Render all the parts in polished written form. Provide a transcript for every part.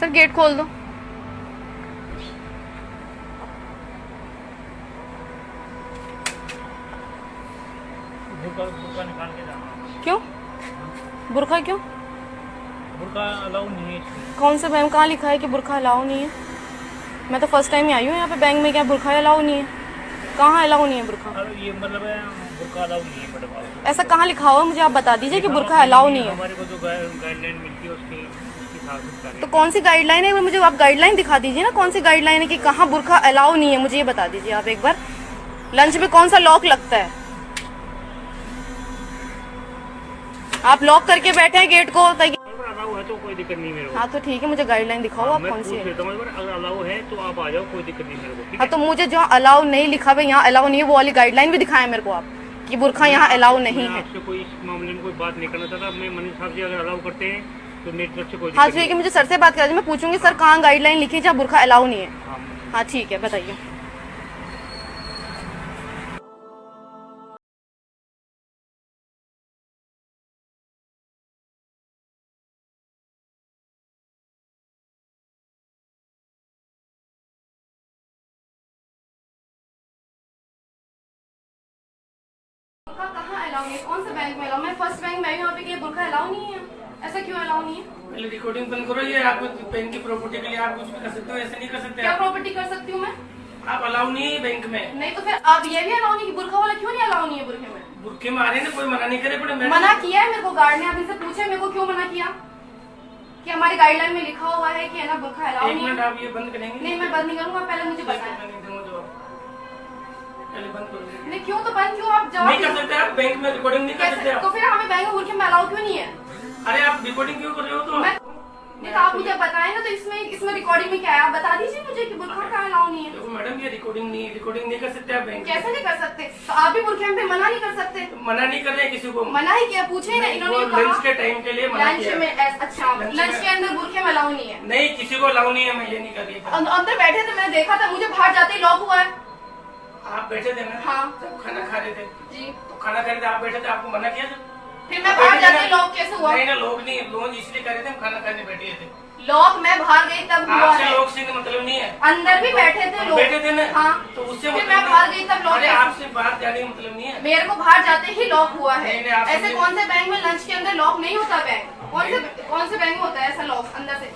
Sir gate खोल दो। बुर्का निकाल के जाना। क्यों? बुर्का क्यों? बुर्का अलाउ नहीं है इसमें। कौन सा बैंक, कहाँ लिखा है कि बुर्का अलाउ नहीं है? मैं तो फर्स्ट टाइम ही आई हूँ यहाँ पे बैंक में, क्या बुर्का अलाउ नहीं है? कहाँ अलाउ नहीं है बुर्का? ये मतलब है बुर्का अलाउ नहीं है मैडम। ऐसा कहाँ लिखा हुआ है? मुझे आप बता दीजिए कि बुर्का अलाउ नहीं है। हमारे को जो गाइडलाइन मिलती है उसके हिसाब से। तो कौन सी गाइडलाइन है? मुझे आप गाइडलाइन दिखा दीजिए ना, कौन सी गाइडलाइन है कि कहाँ बुर्का अलाउ नहीं है, मुझे ये बता दीजिए आप एक बार। लंच में कौन सा लॉक लगता है? आप लॉक करके बैठे हैं गेट को। अलाउ है तो कोई दिक्कत नहीं मेरे को। हाँ तो ठीक है, मुझे गाइडलाइन दिखाओ आप कौन सी है। अगर अलाउ है तो आप आ जाओ, कोई दिक्कत नहीं मेरे को। हाँ तो मुझे जहाँ अलाउ नहीं लिखा हुआ, यहाँ अलाउ नहीं है, वो वाली गाइडलाइन भी दिखाएं मेरे को आप कि बुर्का यहाँ अलाउ नहीं है। आपसे कोई इस मामले में कोई बात नहीं करना चाहता। मैं मनीष साहब जी अगर अलाउ करते हैं तो मेरी तरफ से कोई हाँ ठीक है, मुझे सर से बात करा, मैं पूछूंगी सर कहाँ गाइडलाइन लिखी है जहाँ बुर्का अलाउ नहीं है। हाँ ठीक है, बताइए। कहाँ अलाउ नहीं है? कौन से बैंक में अलाउ? मैं फर्स्ट बैंक में यहाँ पे कि बुर्का अलाउ नहीं है, ऐसा क्यों अलाउ नहीं है? पहले रिकॉर्डिंग बंद करो। ये आप बैंक की प्रॉपर्टी के लिए आप कुछ भी कर सकते हो, ऐसे नहीं कर सकते। क्या प्रॉपर्टी कर सकती हूँ मैं? आप अलाउ नहीं है बैंक में। नहीं तो फिर आप ये भी अलाउ नहीं कि बुर्का वाला क्यों नहीं अलाउ नहीं है बुर्के में? बुर्के में आ रहे हैं ना, कोई मना नहीं करे। पड़े मना किया है मेरे को गार्ड ने, आप इनसे पूछे मेरे को क्यों मना किया कि हमारी गाइडलाइन में लिखा हुआ है कि है ना बुर्का अलाउ एक नहीं मिनट, है। आप ये बंद करेंगे? नहीं मैं बंद नहीं करूँगा, पहले मुझे बताएं। पहले बंद करो। नहीं क्यों? तो बंद क्यों? आप जवाब नहीं कर सकते आप बैंक में रिकॉर्डिंग नहीं कर सकते कैसे? आप। तो फिर हमें बैंक में बुर्के में अलाउ क्यों नहीं है? अरे आप रिकॉर्डिंग क्यों कर रहे हो? तो नहीं तो आप मुझे बताएं ना, तो इसमें रिकॉर्डिंग में क्या है आप बता दीजिए मुझे कि बुर्का का अलाउ नहीं है। देखो मैडम, ये रिकॉर्डिंग नहीं कर सकते आप बैंक में। कैसे नहीं कर सकते? तो आप भी बुर्के में मना नहीं कर सकते? तो मना नहीं कर रहे किसी को। मना ही किया, पूछे ना इन्होंने कहा लंच के टाइम के लिए मना लंच किया। में। अच्छा, लंच के अंदर बुर्के में अलाउ नहीं है? नहीं, किसी को अलाउ नहीं है। मैं ये नहीं कर रही था। अंदर बैठे थे, मैंने देखा था, मुझे बाहर जाते ही लॉक हुआ है। आप बैठे थे ना? हाँ। जब खाना खा रहे थे जी, तो खाना खा रहे थे, आप बैठे थे, आपको मना किया था? फिर मैं बाहर जाते ही लॉक कैसे हुआ? नहीं ना, लोग नहीं, लोग इसलिए कर रहे थे, हम खाना खाने बैठे थे। लॉक मैं बाहर गई तब हुआ आपसे है। लोग से मतलब नहीं है। अंदर भी बैठे थे लोग। बैठे थे ना? हाँ। तो उससे फिर मतलब मैं बाहर गई तब लॉक। अरे आपसे बाहर जाने का मतलब नहीं है। मेरे को बाहर जाते ही लॉक हुआ है। नहीं, आपसे ऐसे कौन से बैंक में लंच के अंदर लॉक नहीं होता? बैंक कौन से बैंक में होता है ऐसा लॉक अंदर से?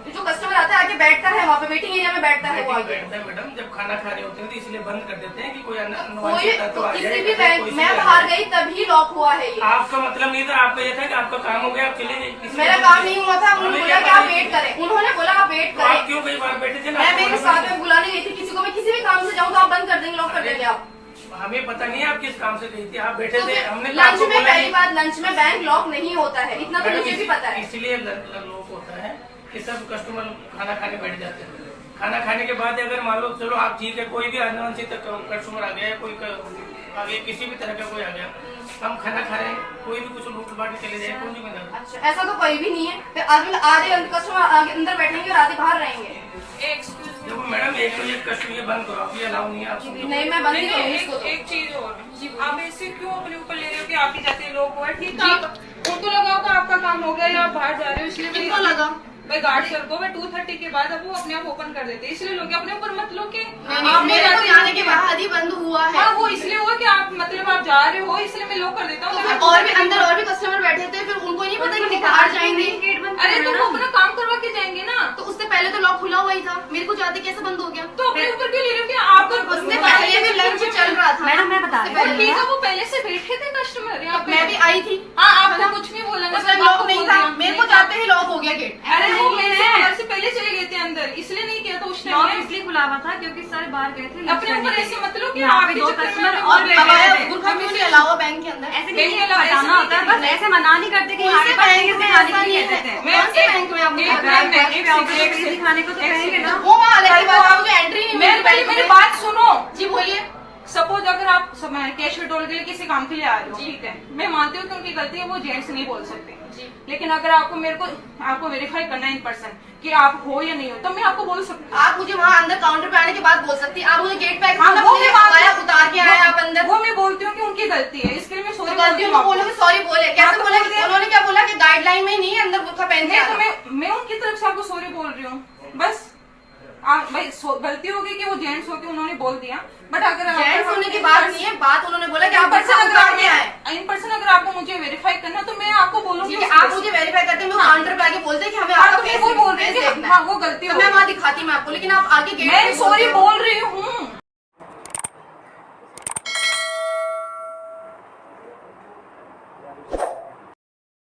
जो कस्टमर आता है आके बैठता है, वहाँ पे वेटिंग एरिया में बैठता है वो आगे। बैठता है मैडम, जब खाना खा रहे होते हैं तो इसलिए बंद कर देते हैं कि कोई किसी भी बैंक, मैं बाहर गई तभी लॉक हुआ है ये। आपका मतलब नहीं था, आपका ये था कि आपका काम हो गया, आप चले गए। मेरा काम नहीं हुआ था, उन्होंने बोला कि आप वेट करें। उन्होंने बोला आप वेट करें। आप क्यों कई बार बैठे थे ना? मैं मेरे साथ में बुलाने गई थी किसी को, मैं किसी भी काम से जाऊँ तो आप बंद कर देंगे, लॉक कर देंगे आप। हमें पता नहीं है आप किस काम से गई थी। आप बैठे थे, हमने लंच में पहली बात, लंच में बैंक लॉक नहीं होता है, इतना तो मुझे भी पता है। इसलिए लॉक होता है कि सब कस्टमर खाना खाने बैठ जाते हैं। खाना खाने के बाद अगर मान लो चलो आप ठीक है, कोई भी अनवांछित कस्टमर आ गया, कोई आगे किसी भी तरह का कोई आ गया, हम खाना खा रहे हैं, कोई भी कुछ लूट बांट के चले जाए, कौन जिम्मेदार? अच्छा, ऐसा तो कोई भी नहीं है। फिर आधे कस्टमर अंदर बैठेंगे और आधे बाहर रहेंगे। देखो मैडम, एक तो ये कस्टमर ये बंद करो, आप ये अलाउ नहीं है आप। नहीं मैं बंद नहीं करूँगी इसको तो। एक चीज और, आप ऐसे क्यों अपने ऊपर ले रहे हो कि आप ही जाते लोग हुआ? ठीक है, फोटो लगाओ तो आपका काम हो गया, या आप बाहर जा रहे हो इसलिए किसको लगा? भाई गार्ड सर को, मैं 2:30 के बाद अब वो अपने आप ओपन कर देते हैं, इसलिए लोग अपने ऊपर मत लो कि आप मेरे को जाने के बाद ही बंद हुआ है। हाँ, वो इसलिए हुआ कि आप मतलब आप जा रहे हो, इसलिए मैं लॉक कर देता हूँ। और भी अंदर और भी कस्टमर बैठे थे, फिर उनको नहीं पता कि बाहर जाएंगे। अरे तो वो अपना काम करवा के जाएंगे ना। तो उससे पहले तो लॉक खुला हुआ ही था, मेरे को जाते कैसे बंद हो गया? तो अपने ऊपर क्यों ले रहे हो कि आपका? उससे पहले भी लंच चल रहा था। मैडम मैं बता ठीक है, वो पहले से बैठे थे कस्टमर यहाँ पे। मैं भी आई थी। हाँ, आपको कुछ भी बोला उस टाइम लॉक नहीं था, मेरे को जाते ही लॉक हो गया गेट। अरे वो घर से पहले चले गए थे अंदर, इसलिए नहीं किया था उस टाइम। इसलिए खुला हुआ था क्योंकि सर बाहर गए थे। अपने ऊपर ऐसे मतलब कि यहाँ आप पे ही दो चक्कर में कस्टमर अपने और ऊपर बैठे ले थे। गए। बुर्का क्यों नहीं अलावा बैंक के अंदर? ऐसे बैंक नहीं अलावा बताना ऐसे होता है, नहीं बस ऐसे मना नहीं करते कि कौन हमारे से पास बैंक में ऐसा नहीं नहीं कहते है? थे। कौन से बैंक में आप दिखाने को तो कहेंगे ना। वो वहाँ आने के बाद मुझे एंट्री नहीं मिली। मेरी बात सुनो जी बोलिए। सपोज अगर आप कैश विड्रॉल के लिए किसी काम के लिए आ रहे हो, ठीक है, मैं मानती हूँ कि उनकी गलती है, वो जेंट्स नहीं बोल सकते, लेकिन अगर आपको वेरीफाई करना है इन पर्सन कि आप हो या नहीं हो, तो मैं आपको बोल सकती हूँ। आप मुझे वहाँ अंदर काउंटर पे आने के बाद बोल सकती हैं। आप मुझे गेट पे हाँ, वो भी बात उतार के आए आप अंदर। वो मैं बोलती हूँ कि उनकी गलती है, इसके लिए मैं सॉरी गलतियों को बोलोगे सॉरी बोले? कैसे बोला? उन्होंने क्या बोला कि गाइडलाइन में नहीं है अंदर बुर्का पहन के आना। मैं उनकी तरफ से आपको सॉरी बोल रही हूँ, बस आप भाई गलती होगी कि वो जेंट्स होके उन्होंने बोल दिया, बट अगर जेंट्स होने की बात नहीं है, बात उन्होंने बोला कि आप पर्सन अगर आगे आए इन पर्सन अगर आपको मुझे वेरीफाई करना तो मैं आपको बोलूंगी। ठीक है, आप मुझे वेरीफाई करते हैं, काउंटर पे आके बोलते हैं कि हमें हाँ, आपका तो मैं फेस वो बोल रही फेस थी, देखना हाँ है, वो गलती तो हो मैं गई। वहाँ दिखाती मैं आपको, लेकिन आप आगे गेट मैं पे सॉरी बोलते हो। बोल रही हूँ,